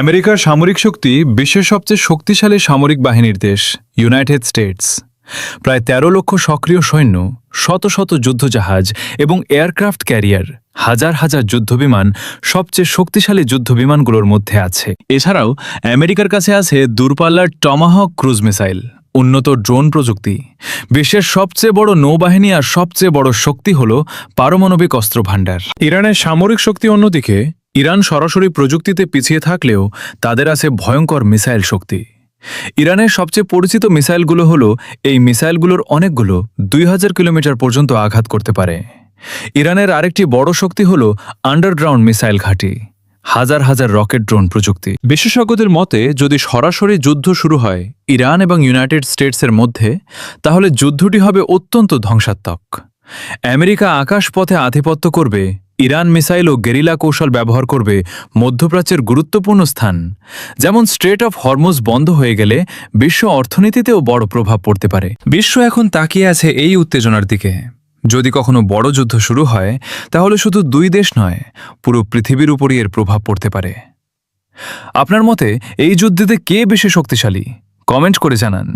আমেরিকার সামরিক শক্তি বিশ্বের সবচেয়ে শক্তিশালী সামরিক বাহিনীর দেশ ইউনাইটেড স্টেটস। প্রায় ১৩ লক্ষ সক্রিয় সৈন্য, শত শত যুদ্ধজাহাজ এবং এয়ারক্রাফট ক্যারিয়ার, হাজার হাজার যুদ্ধবিমান সবচেয়ে শক্তিশালী যুদ্ধবিমানগুলোর মধ্যে আছে। এছাড়াও আমেরিকার কাছে আছে দূরপাল্লার টমাহক ক্রুজ মিসাইল, উন্নত ড্রোন প্রযুক্তি। বিশ্বের সবচেয়ে বড় নৌবাহিনী আর সবচেয়ে বড় শক্তি হল পারমাণবিক অস্ত্র ভাণ্ডার। ইরানের সামরিক শক্তি অন্যদিকে, ইরান সরাসরি প্রযুক্তিতে পিছিয়ে থাকলেও তাদের আছে ভয়ঙ্কর মিসাইল শক্তি। ইরানের সবচেয়ে পরিচিত মিসাইলগুলো হল, এই মিসাইলগুলোর অনেকগুলো ২০০০ কিলোমিটার পর্যন্ত আঘাত করতে পারে। ইরানের আরেকটি বড় শক্তি হল আন্ডারগ্রাউন্ড মিসাইল ঘাঁটি, হাজার হাজার রকেট ড্রোন প্রযুক্তি। বিশেষজ্ঞদের মতে, যদি সরাসরি যুদ্ধ শুরু হয় ইরান এবং ইউনাইটেড স্টেটসের মধ্যে, তাহলে যুদ্ধটি হবে অত্যন্ত ধ্বংসাত্মক। আমেরিকা আকাশপথে আধিপত্য করবে, ইরান মিসাইল ও গেরিলা কৌশল ব্যবহার করবে মধ্যপ্রাচ্যের গুরুত্বপূর্ণ স্থান, যেমন স্ট্রেট অফ হরমুজ বন্ধ হয়ে গেলে বিশ্ব অর্থনীতিতেও বড় প্রভাব পড়তে পারে। বিশ্ব এখন তাকিয়ে আছে এই উত্তেজনার দিকে। যদি কখনো বড় যুদ্ধ শুরু হয়, তাহলে শুধু দুই দেশ নয়, পুরো পৃথিবীর উপরই এর প্রভাব পড়তে পারে। আপনার মতে এই যুদ্ধেতে কে বেশি শক্তিশালী? কমেন্ট করে জানান।